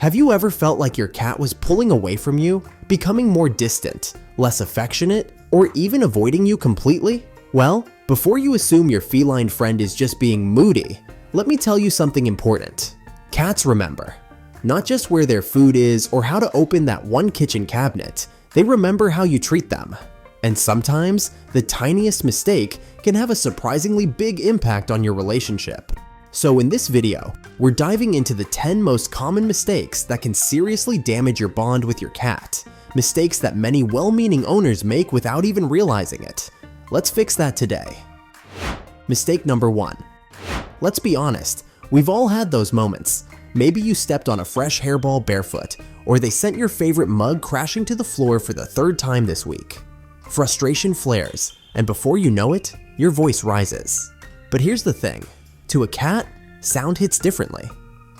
Have you ever felt like your cat was pulling away from you, becoming more distant, less affectionate, or even avoiding you completely? Well, before you assume your feline friend is just being moody, let me tell you something important. Cats remember. Not just where their food is or how to open that one kitchen cabinet, they remember how you treat them. And sometimes, the tiniest mistake can have a surprisingly big impact on your relationship. So in this video, we're diving into the 10 most common mistakes that can seriously damage your bond with your cat. Mistakes that many well-meaning owners make without even realizing it. Let's fix that today. Mistake number 1. Let's be honest, we've all had those moments. Maybe you stepped on a fresh hairball barefoot, or they sent your favorite mug crashing to the floor for the 3rd time this week. Frustration flares, and before you know it, your voice rises. But here's the thing. To a cat, sound hits differently.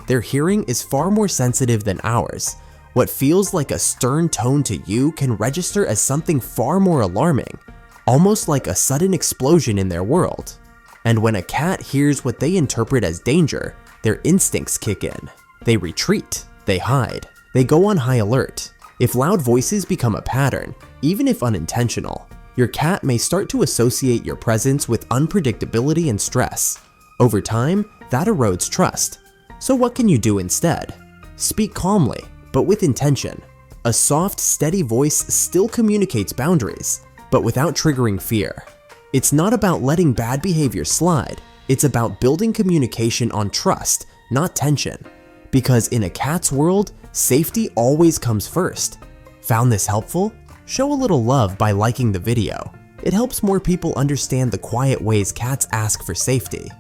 Their hearing is far more sensitive than ours. What feels like a stern tone to you can register as something far more alarming, almost like a sudden explosion in their world. And when a cat hears what they interpret as danger, their instincts kick in. They retreat, they hide, they go on high alert. If loud voices become a pattern, even if unintentional, your cat may start to associate your presence with unpredictability and stress. Over time, that erodes trust. So what can you do instead? Speak calmly, but with intention. A soft, steady voice still communicates boundaries, but without triggering fear. It's not about letting bad behavior slide, it's about building communication on trust, not tension. Because in a cat's world, safety always comes first. Found this helpful? Show a little love by liking the video. It helps more people understand the quiet ways cats ask for safety.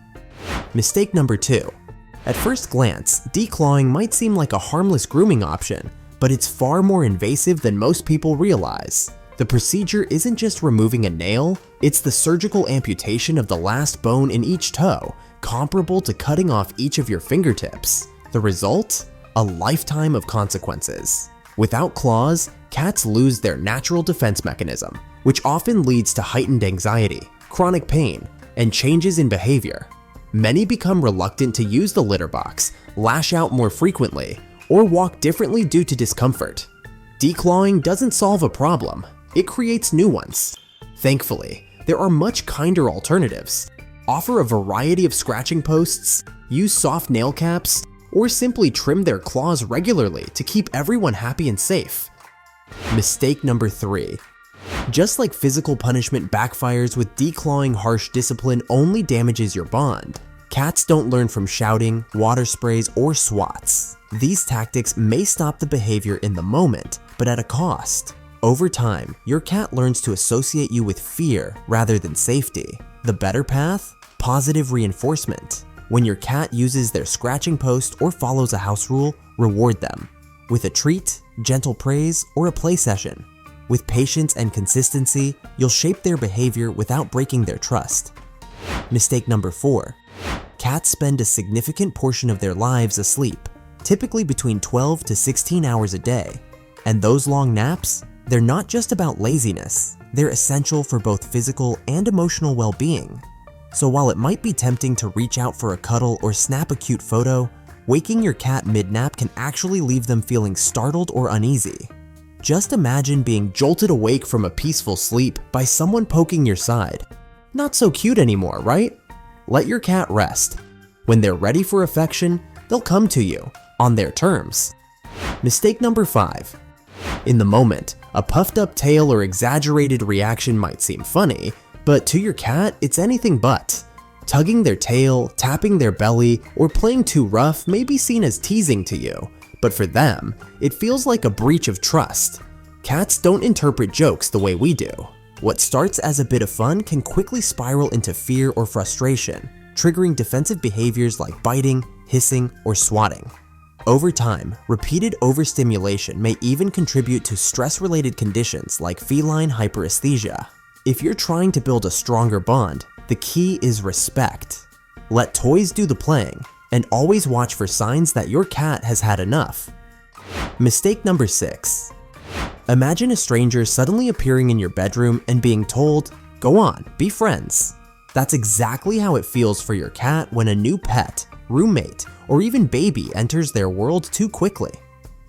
Mistake number 2. At first glance, declawing might seem like a harmless grooming option, but it's far more invasive than most people realize. The procedure isn't just removing a nail, it's the surgical amputation of the last bone in each toe, comparable to cutting off each of your fingertips. The result? A lifetime of consequences. Without claws, cats lose their natural defense mechanism, which often leads to heightened anxiety, chronic pain, and changes in behavior. Many become reluctant to use the litter box, lash out more frequently, or walk differently due to discomfort. Declawing doesn't solve a problem, it creates new ones. Thankfully, there are much kinder alternatives. Offer a variety of scratching posts, use soft nail caps, or simply trim their claws regularly to keep everyone happy and safe. Mistake number 3. Just like physical punishment backfires with declawing, harsh discipline only damages your bond. Cats don't learn from shouting, water sprays, or swats. These tactics may stop the behavior in the moment, but at a cost. Over time, your cat learns to associate you with fear rather than safety. The better path? Positive reinforcement. When your cat uses their scratching post or follows a house rule, reward them. With a treat, gentle praise, or a play session. With patience and consistency, you'll shape their behavior without breaking their trust. Mistake number 4. Cats spend a significant portion of their lives asleep, typically between 12 to 16 hours a day. And those long naps? They're not just about laziness, they're essential for both physical and emotional well-being. So while it might be tempting to reach out for a cuddle or snap a cute photo, waking your cat mid-nap can actually leave them feeling startled or uneasy. Just imagine being jolted awake from a peaceful sleep by someone poking your side. Not so cute anymore, right? Let your cat rest. When they're ready for affection, they'll come to you, on their terms. Mistake number 5. In the moment, a puffed up tail or exaggerated reaction might seem funny, but to your cat, it's anything but. Tugging their tail, tapping their belly, or playing too rough may be seen as teasing to you, but for them, it feels like a breach of trust. Cats don't interpret jokes the way we do. What starts as a bit of fun can quickly spiral into fear or frustration, triggering defensive behaviors like biting, hissing, or swatting. Over time, repeated overstimulation may even contribute to stress-related conditions like feline hyperesthesia. If you're trying to build a stronger bond, the key is respect. Let toys do the playing, and always watch for signs that your cat has had enough. Mistake number 6. Imagine a stranger suddenly appearing in your bedroom and being told, "Go on, be friends." That's exactly how it feels for your cat when a new pet, roommate, or even baby enters their world too quickly.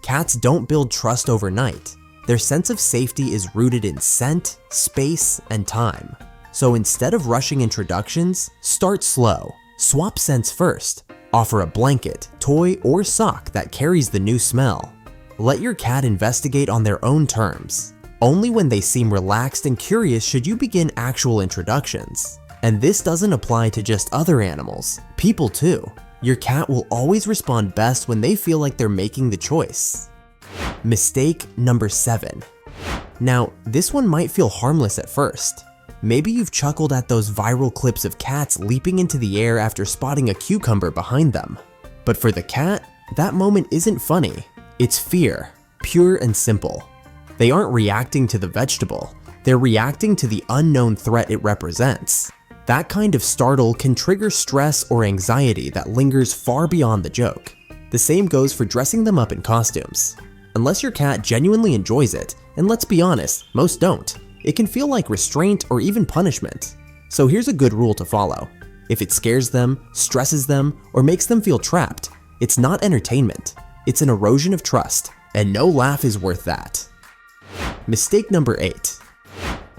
Cats don't build trust overnight. Their sense of safety is rooted in scent, space, and time. So instead of rushing introductions, start slow. Swap scents first. Offer a blanket, toy, or sock that carries the new smell. Let your cat investigate on their own terms. Only when they seem relaxed and curious should you begin actual introductions. And this doesn't apply to just other animals, people too. Your cat will always respond best when they feel like they're making the choice. Mistake number 7. Now, this one might feel harmless at first. Maybe you've chuckled at those viral clips of cats leaping into the air after spotting a cucumber behind them. But for the cat, that moment isn't funny. It's fear, pure and simple. They aren't reacting to the vegetable, they're reacting to the unknown threat it represents. That kind of startle can trigger stress or anxiety that lingers far beyond the joke. The same goes for dressing them up in costumes. Unless your cat genuinely enjoys it, and let's be honest, most don't, it can feel like restraint or even punishment. So here's a good rule to follow. If it scares them, stresses them, or makes them feel trapped, it's not entertainment. It's an erosion of trust, and no laugh is worth that. Mistake number 8.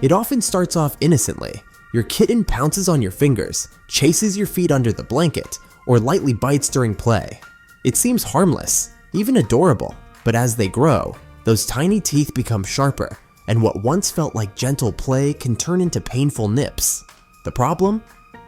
It often starts off innocently. Your kitten pounces on your fingers, chases your feet under the blanket, or lightly bites during play. It seems harmless, even adorable, but as they grow, those tiny teeth become sharper, and what once felt like gentle play can turn into painful nips. The problem?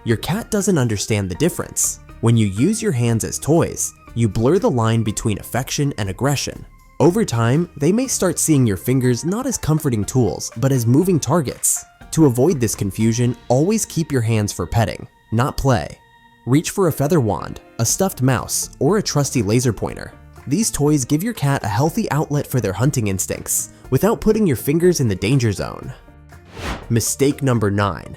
Your cat doesn't understand the difference. When you use your hands as toys, you blur the line between affection and aggression. Over time, they may start seeing your fingers not as comforting tools, but as moving targets. To avoid this confusion, always keep your hands for petting, not play. Reach for a feather wand, a stuffed mouse, or a trusty laser pointer. These toys give your cat a healthy outlet for their hunting instincts, without putting your fingers in the danger zone. Mistake number 9.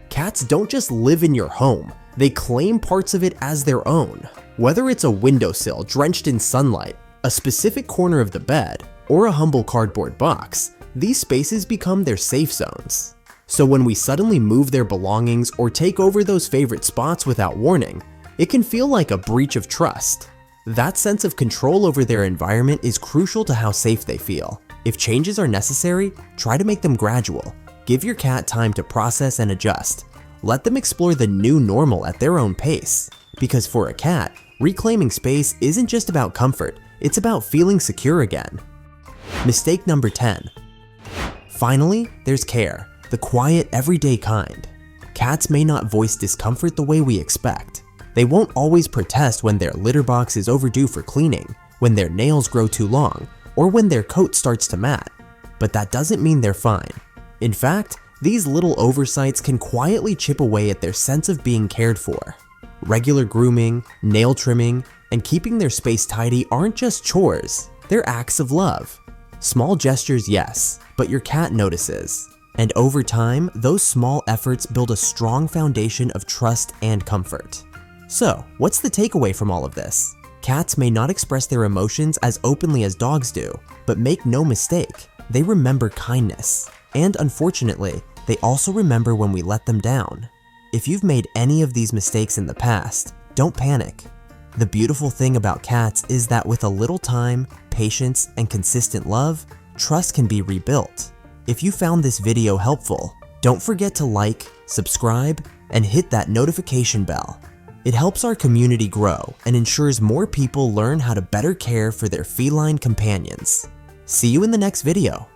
Cats don't just live in your home, they claim parts of it as their own. Whether it's a windowsill drenched in sunlight, a specific corner of the bed, or a humble cardboard box, these spaces become their safe zones. So when we suddenly move their belongings or take over those favorite spots without warning, it can feel like a breach of trust. That sense of control over their environment is crucial to how safe they feel. If changes are necessary, try to make them gradual. Give your cat time to process and adjust. Let them explore the new normal at their own pace. Because for a cat, reclaiming space isn't just about comfort, it's about feeling secure again. Mistake number 10. Finally, there's care, the quiet, everyday kind. Cats may not voice discomfort the way we expect. They won't always protest when their litter box is overdue for cleaning, when their nails grow too long, or when their coat starts to mat. But that doesn't mean they're fine. In fact, these little oversights can quietly chip away at their sense of being cared for. Regular grooming, nail trimming, and keeping their space tidy aren't just chores, they're acts of love. Small gestures, yes, but your cat notices. And over time, those small efforts build a strong foundation of trust and comfort. So, what's the takeaway from all of this? Cats may not express their emotions as openly as dogs do, but make no mistake, they remember kindness. And unfortunately, they also remember when we let them down. If you've made any of these mistakes in the past, don't panic. The beautiful thing about cats is that with a little time, patience, and consistent love, trust can be rebuilt. If you found this video helpful, don't forget to like, subscribe, and hit that notification bell. It helps our community grow and ensures more people learn how to better care for their feline companions. See you in the next video.